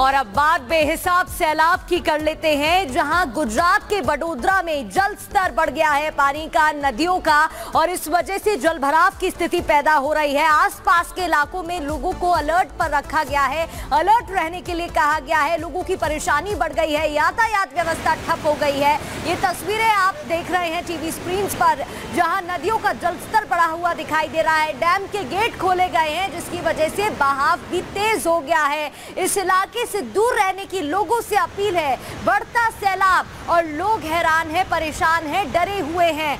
और अब बात बेहिसाब सैलाब की कर लेते हैं, जहां गुजरात के वडोदरा में जल स्तर बढ़ गया है पानी का, नदियों का, और इस वजह से जल भराव की स्थिति पैदा हो रही है। आसपास के इलाकों में लोगों को अलर्ट पर रखा गया है, अलर्ट रहने के लिए कहा गया है। लोगों की परेशानी बढ़ गई है, यातायात व्यवस्था ठप हो गई है। ये तस्वीरें आप देख रहे हैं टीवी स्क्रीन पर, जहां नदियों का जलस्तर बढ़ा हुआ दिखाई दे रहा है। डैम के गेट खोले गए हैं, जिसकी वजह से बहाव भी तेज हो गया है। इस इलाके से दूर रहने की लोगों से अपील है। बढ़ता सैलाब और लोग हैरान हैं, परेशान हैं, डरे हुए हैं।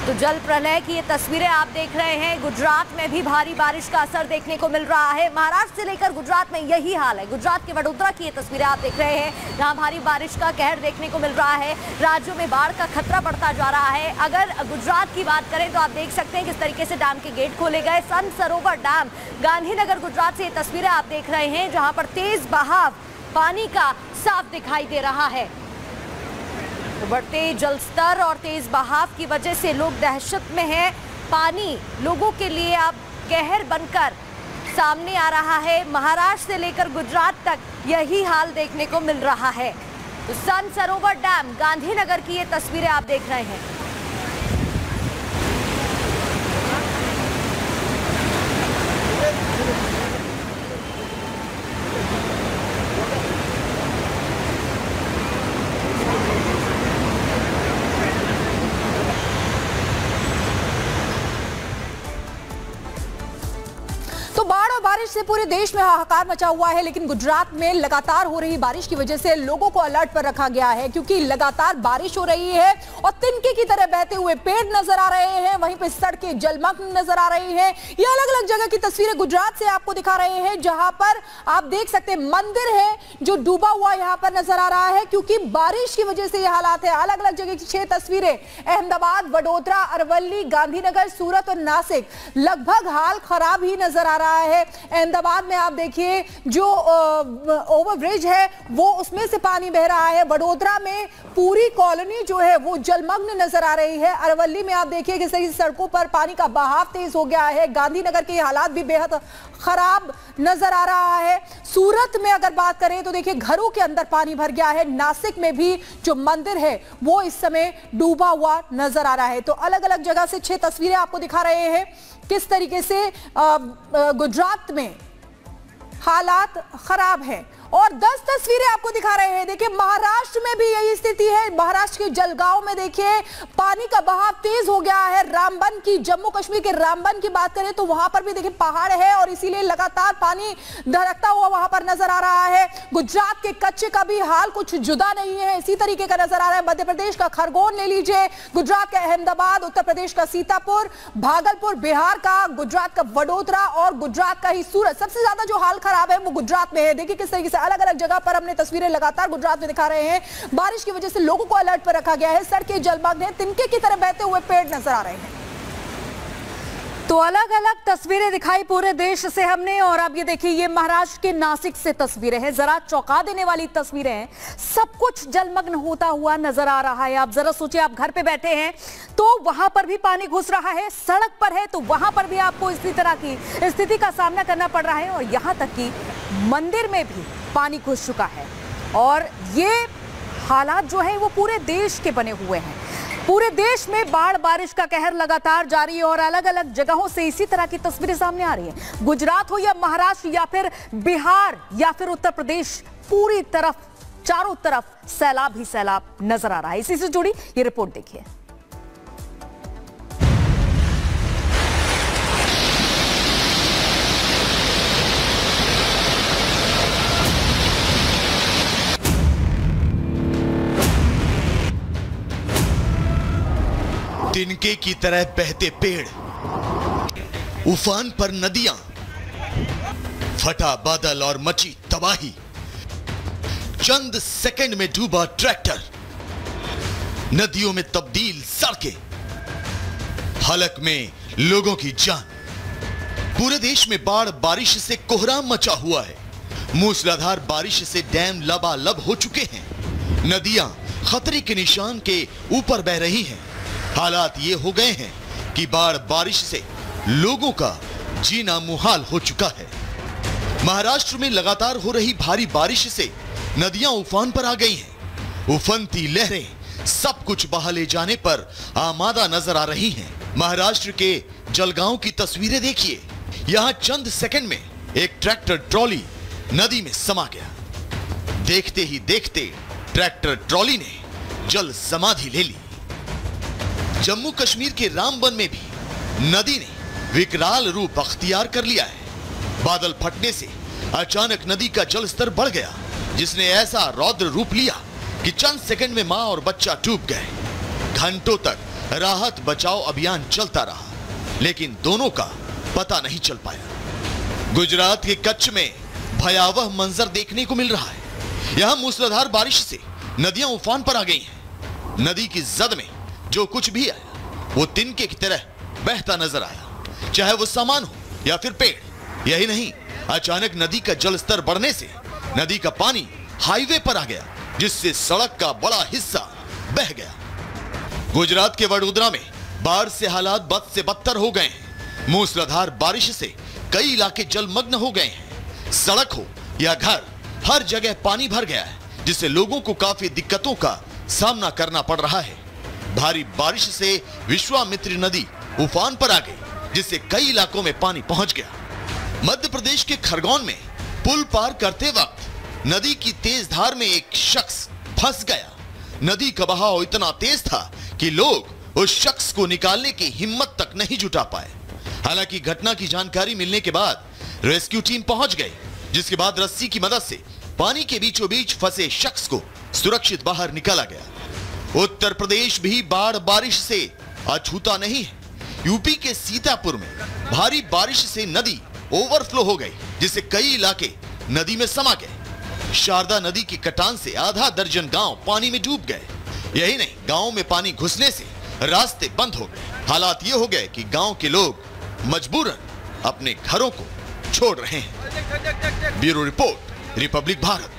तो जल प्रलय की ये तस्वीरें आप देख रहे हैं। गुजरात में भी भारी बारिश का असर देखने को मिल रहा है। महाराष्ट्र से लेकर गुजरात में यही हाल है। गुजरात के वडोदरा की ये तस्वीरें आप देख रहे हैं, जहां भारी बारिश का कहर देखने को मिल रहा है। राज्यों में बाढ़ का खतरा बढ़ता जा रहा है। अगर गुजरात की बात करें तो आप देख सकते हैं किस तरीके से डैम के गेट खोले गए। सन सरोवर डैम गांधीनगर गुजरात से ये तस्वीरें आप देख रहे हैं, जहां पर तेज बहाव पानी का साफ दिखाई दे रहा है। तो बढ़ते जल स्तर और तेज बहाव की वजह से लोग दहशत में हैं। पानी लोगों के लिए अब कहर बनकर सामने आ रहा है। महाराष्ट्र से लेकर गुजरात तक यही हाल देखने को मिल रहा है। तो सन सरोवर डैम गांधीनगर की ये तस्वीरें आप देख रहे हैं। तो बाढ़ और बारिश से पूरे देश में हाहाकार मचा हुआ है, लेकिन गुजरात में लगातार हो रही बारिश की वजह से लोगों को अलर्ट पर रखा गया है, क्योंकि लगातार बारिश हो रही है और तिनके की तरह बहते हुए पेड़ नजर आ रहे हैं। वहीं पे सड़कें जलमग्न नजर आ रही हैं। ये अलग अलग जगह की तस्वीरें गुजरात से आपको दिखा रहे हैं, जहां पर आप देख सकते हैं मंदिर है जो डूबा हुआ यहां पर नजर आ रहा है, क्योंकि बारिश की वजह से ये हालात है। अलग अलग जगह की 6 तस्वीरें, अहमदाबाद, वडोदरा, अरवली, गांधीनगर, सूरत और नासिक, लगभग हाल खराब ही नजर आ रहा है। अहमदाबाद में आप देखिए जो ओवरब्रिज है वो उसमें से पानी बह रहा है। वडोदरा में पूरी कॉलोनी जो है वो जलमग्न नजर आ रही है। अरवली में आप देखिए कि सही सड़कों पर पानी का बहाव तेज हो गया है। गांधीनगर के हालात भी बेहद खराब नजर आ रहा है। सूरत में अगर बात करें तो देखिए घरों के अंदर पानी भर गया है। नासिक में भी जो मंदिर है वो इस समय डूबा हुआ नजर आ रहा है। तो अलग अलग जगह से 6 तस्वीरें आपको दिखा रहे हैं किस तरीके से गुजरात में हालात खराब हैं, और 10 तस्वीरें आपको दिखा रहे हैं। देखिए महाराष्ट्र में भी यही स्थिति है। महाराष्ट्र के जलगांव में देखिए पानी का बहाव तेज हो गया है। रामबन की, जम्मू कश्मीर के रामबन की बात करें तो वहां पर भी देखिए पहाड़ है और इसीलिए लगातार पानी धड़कता हुआ वहां पर नजर आ रहा है। गुजरात के कच्छ का भी हाल कुछ जुदा नहीं है, इसी तरीके का नजर आ रहा है। मध्य प्रदेश का खरगोन ले लीजिए, गुजरात का अहमदाबाद, उत्तर प्रदेश का सीतापुर, भागलपुर, बिहार का, गुजरात का वडोदरा और गुजरात का ही सूरत। सबसे ज्यादा जो हाल खराब है वो गुजरात में है। देखिए किस तरीके से अलग अलग जगह पर हमने तस्वीरें लगातार गुजरात में दिखा रहे हैं। बारिश की वजह से लोगों को अलर्ट पर रखा गया है। सड़कें जलमग्न हैं, तिनके की तरह बहते हुए पेड़ नजर आ रहे हैं। तो अलग अलग तस्वीरें दिखाई पूरे देश से हमने, और अब ये देखिए ये महाराष्ट्र के नासिक से तस्वीरें हैं। जरा चौंका देने वाली तस्वीरें हैं। सब कुछ जलमग्न होता हुआ नजर आ रहा है। आप जरा सोचिए, आप घर पे बैठे हैं तो वहां पर भी पानी घुस रहा है, सड़क पर है तो वहां पर भी आपको इसी तरह की स्थिति का सामना करना पड़ रहा है, और यहां तक कि मंदिर में भी पानी घुस चुका है। और ये हालात जो है वो पूरे देश के बने हुए हैं। पूरे देश में बाढ़ बारिश का कहर लगातार जारी है और अलग अलग जगहों से इसी तरह की तस्वीरें सामने आ रही हैं। गुजरात हो या महाराष्ट्र या फिर बिहार या फिर उत्तर प्रदेश, पूरी तरफ चारों तरफ सैलाब ही सैलाब नजर आ रहा है। इसी से जुड़ी ये रिपोर्ट देखिए। तिनके की तरह बहते पेड़, उफान पर नदियां, फटा बादल और मची तबाही, चंद सेकंड में डूबा ट्रैक्टर, नदियों में तब्दील सड़कें, हलक में लोगों की जान। पूरे देश में बाढ़ बारिश से कोहराम मचा हुआ है। मूसलाधार बारिश से डैम लबालब हो चुके हैं। नदियां खतरे के निशान के ऊपर बह रही हैं। हालात ये हो गए हैं कि बाढ़ बारिश से लोगों का जीना मुहाल हो चुका है। महाराष्ट्र में लगातार हो रही भारी बारिश से नदियां उफान पर आ गई हैं। उफनती लहरें सब कुछ बहा ले जाने पर आमादा नजर आ रही हैं। महाराष्ट्र के जलगांव की तस्वीरें देखिए। यहां चंद सेकंड में एक ट्रैक्टर ट्रॉली नदी में समा गया। देखते ही देखते ट्रैक्टर ट्रॉली ने जल समाधि ले ली। जम्मू कश्मीर के रामबन में भी नदी ने विकराल रूप अख्तियार कर लिया है। बादल फटने से अचानक नदी का जल स्तर बढ़ गया, जिसने ऐसा रौद्र रूप लिया कि चंद सेकंड में मां और बच्चा डूब गए। घंटों तक राहत बचाव अभियान चलता रहा, लेकिन दोनों का पता नहीं चल पाया। गुजरात के कच्छ में भयावह मंजर देखने को मिल रहा है। यहां मूसलाधार बारिश से नदियां उफान पर आ गई हैं। नदी की जद में जो कुछ भी आया वो तिनके की तरह बहता नजर आया, चाहे वो सामान हो या फिर पेड़। यही नहीं, अचानक नदी का जल स्तर बढ़ने से नदी का पानी हाईवे पर आ गया, जिससे सड़क का बड़ा हिस्सा बह गया। गुजरात के वडोदरा में बाढ़ से हालात बद से बदतर हो गए हैं। मूसलाधार बारिश से कई इलाके जलमग्न हो गए हैं। सड़क हो या घर, हर जगह पानी भर गया है, जिससे लोगों को काफी दिक्कतों का सामना करना पड़ रहा है। भारी बारिश से विश्वामित्री नदी उफान पर आ गई, जिससे कई इलाकों में पानी पहुंच गया। मध्य प्रदेश के खरगोन में पुल पार करते वक्त नदी की तेज धार में एक शख्स फंस गया। नदी का बहाव इतना तेज था कि लोग उस शख्स को निकालने की हिम्मत तक नहीं जुटा पाए। हालांकि घटना की जानकारी मिलने के बाद रेस्क्यू टीम पहुंच गई, जिसके बाद रस्सी की मदद से पानी के बीचों बीच फंसे शख्स को सुरक्षित बाहर निकाला गया। उत्तर प्रदेश भी बाढ़ बारिश से अछूता नहीं है। यूपी के सीतापुर में भारी बारिश से नदी ओवरफ्लो हो गई, जिससे कई इलाके नदी में समा गए। शारदा नदी की कटान से आधा दर्जन गांव पानी में डूब गए। यही नहीं, गांव में पानी घुसने से रास्ते बंद हो गए। हालात ये हो गए कि गांव के लोग मजबूरन अपने घरों को छोड़ रहे हैं। Bureau report, Republic Bharat.